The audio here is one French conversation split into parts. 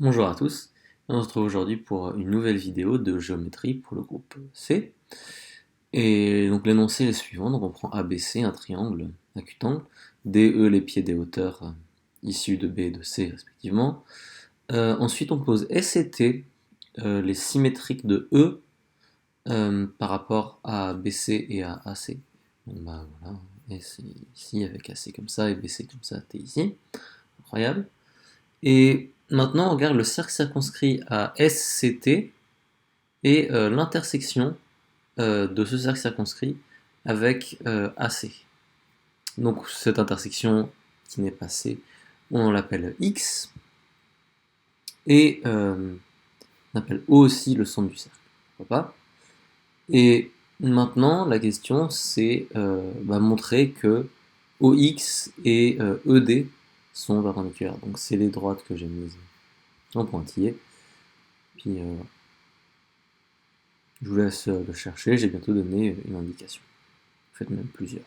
Bonjour à tous, on se retrouve aujourd'hui pour une nouvelle vidéo de géométrie pour le groupe C. Et donc l'énoncé est le suivant, donc on prend ABC, un triangle acutangle, DE les pieds des hauteurs issus de B et de C respectivement. Ensuite on pose S et T, les symétriques de E par rapport à BC et à AC. Donc bah voilà, S ici avec AC comme ça et BC comme ça, T ici, incroyable. Et maintenant, on regarde le cercle circonscrit à SCT et l'intersection de ce cercle circonscrit avec AC. Donc cette intersection qui n'est pas C, on l'appelle X, et on appelle O aussi le centre du cercle. Pourquoi pas. Et maintenant, la question c'est montrer que OX et ED sont perpendiculaires. Donc c'est les droites que j'ai mises en pointillé. Puis je vous laisse le chercher, j'ai bientôt donné une indication. Faites même plusieurs.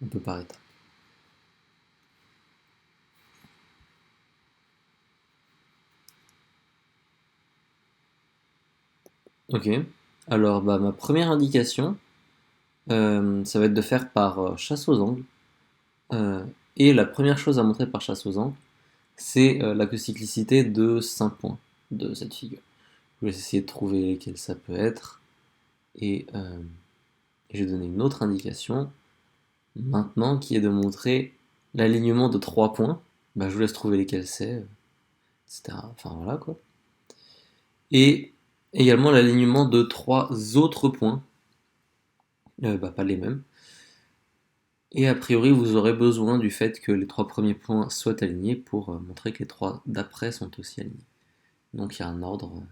Un peu par étapes. Ok. Alors ma première indication, ça va être de faire par chasse aux angles. Et la première chose à montrer par chasse aux angles, c'est la cocyclicité de 5 points de cette figure. Je vais essayer de trouver lesquels ça peut être. Et je vais donner une autre indication maintenant qui est de montrer l'alignement de 3 points. Je vous laisse trouver lesquels c'est, etc. Enfin voilà quoi. Et également l'alignement de 3 autres points, pas les mêmes. Et a priori, vous aurez besoin du fait que les 3 premiers points soient alignés pour montrer que les 3 d'après sont aussi alignés. Donc il y a un ordre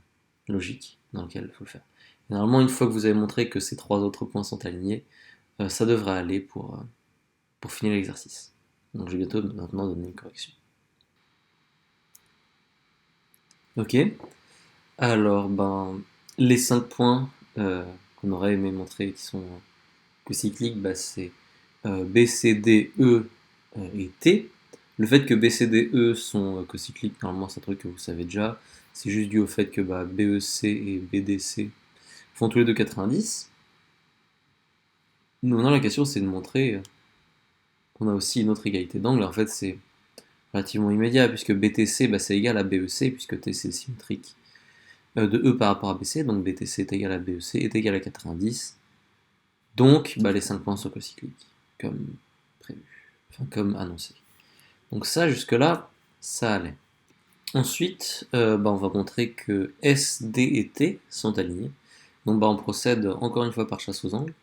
logique dans lequel il faut le faire. Et normalement, une fois que vous avez montré que ces 3 autres points sont alignés, ça devrait aller pour finir l'exercice. Donc je vais bientôt maintenant donner une correction. Ok. Alors, les 5 points qu'on aurait aimé montrer qui sont cocycliques, c'est B, C, D, E et T. Le fait que B, C, D, E sont cocycliques, normalement c'est un truc que vous savez déjà. C'est juste dû au fait que BEC et BDC font tous les deux 90. Maintenant la question c'est de montrer qu'on a aussi une autre égalité d'angle. En fait c'est relativement immédiat puisque BTC c'est égal à BEC puisque TC est symétrique de E par rapport à BC. Donc BTC est égal à BEC est égal à 90. Donc les 5 points sont cocycliques comme prévu, enfin comme annoncé. Donc ça, jusque-là, ça allait. Ensuite, on va montrer que S, D et T sont alignés. Donc on procède encore une fois par chasse aux angles.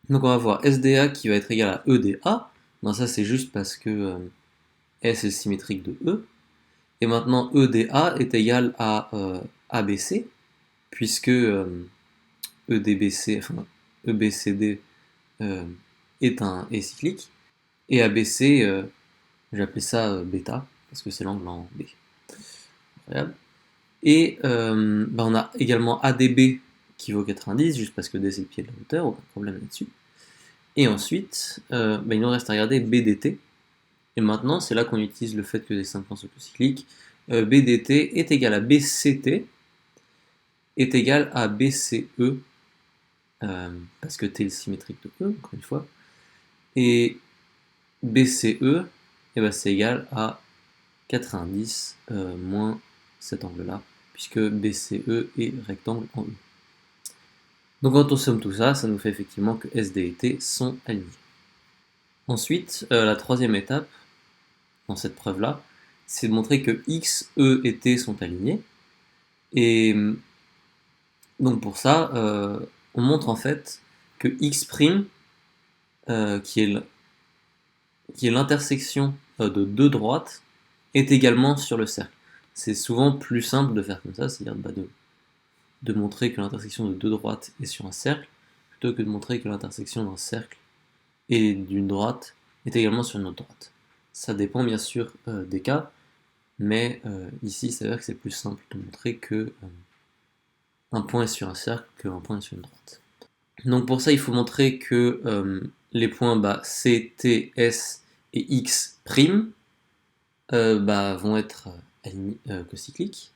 Donc on va voir SDA qui va être égal à EDA. Non, ça c'est juste parce que S est symétrique de E. Et maintenant EDA est égal à ABC, puisque EDBC, enfin EBCD est cyclique. Et ABC, j'ai appelé ça bêta, parce que c'est l'angle en B. Incroyable. Et on a également ADB qui vaut 90, juste parce que D c'est le pied de la hauteur, aucun problème là-dessus. Et ensuite, il nous reste à regarder BDT. Et maintenant, c'est là qu'on utilise le fait que les 5 points sont cycliques. BDT est égal à BCT est égal à BCE, parce que T est symétrique de E, encore une fois. Et BCE, c'est égal à 90 moins cet angle-là, puisque BCE est rectangle en E. Donc quand on somme tout ça, ça nous fait effectivement que SD et T sont alignés. Ensuite, la troisième étape dans cette preuve-là, c'est de montrer que X, E et T sont alignés. Et donc pour ça, on montre en fait que X', qui est l'intersection de deux droites, est également sur le cercle. C'est souvent plus simple de faire comme ça, c'est-à-dire de montrer que l'intersection de deux droites est sur un cercle, plutôt que de montrer que l'intersection d'un cercle et d'une droite est également sur une autre droite. Ça dépend bien sûr des cas, mais ici il s'avère que c'est plus simple de montrer que un point est sur un cercle qu'un point est sur une droite. Donc pour ça il faut montrer que les points C, T, S et X' vont être cocyclique.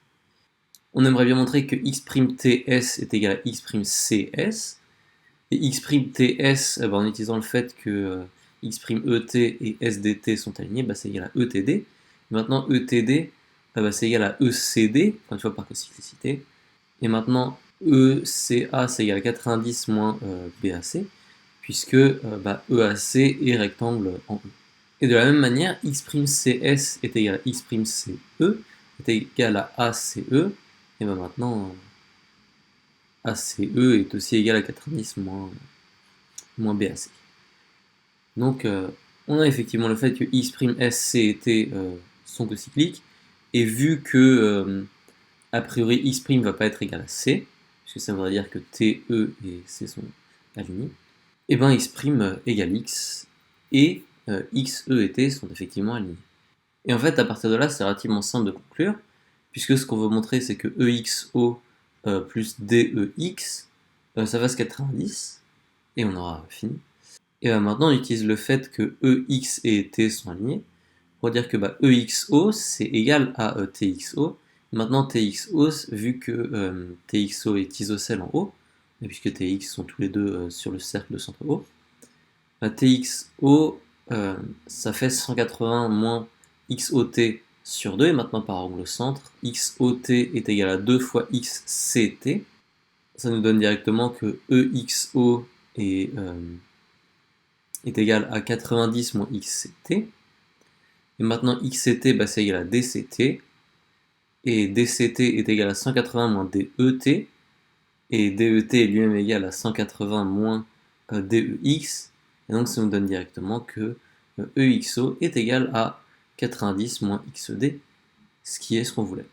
On aimerait bien montrer que x'ts est égal à x'cs. Et x'ts, en utilisant le fait que x'et et sdt sont alignés, c'est égal à etd. Maintenant, etd, c'est égal à ecd, une fois par cocyclicité. Et maintenant, ECA, c'est égal à 90 moins BAC, puisque EAC est rectangle en E. Et de la même manière, x'cs est égal à x'ce est égal à ACE, et maintenant, ACE est aussi égal à 90 moins BAC. Donc, on a effectivement le fait que x'sc et t sont cocycliques, et vu que a priori x' ne va pas être égal à c, puisque ça voudrait dire que t, e et c sont alignés, et bien x' égale x, et x, e et t sont effectivement alignés. Et en fait, à partir de là, c'est relativement simple de conclure, puisque ce qu'on veut montrer, c'est que exo plus dex, ça fasse 90, et on aura fini. Et maintenant, on utilise le fait que ex et t sont alignés, pour dire que exo, c'est égal à txo. Maintenant, txo, vu que txo est isocèle en haut, et puisque tx sont tous les deux sur le cercle de centre O, txo, ça fait 180 moins xot sur 2, et maintenant par angle au centre, xot est égal à 2 fois xct. Ça nous donne directement que exo est égal à 90 moins xct. Et maintenant xct, c'est égal à dct. Et dct est égal à 180 moins det. Et det est lui-même égal à 180 moins dex. Et donc ça nous donne directement que exo est égal à 90 moins xd, ce qui est ce qu'on voulait.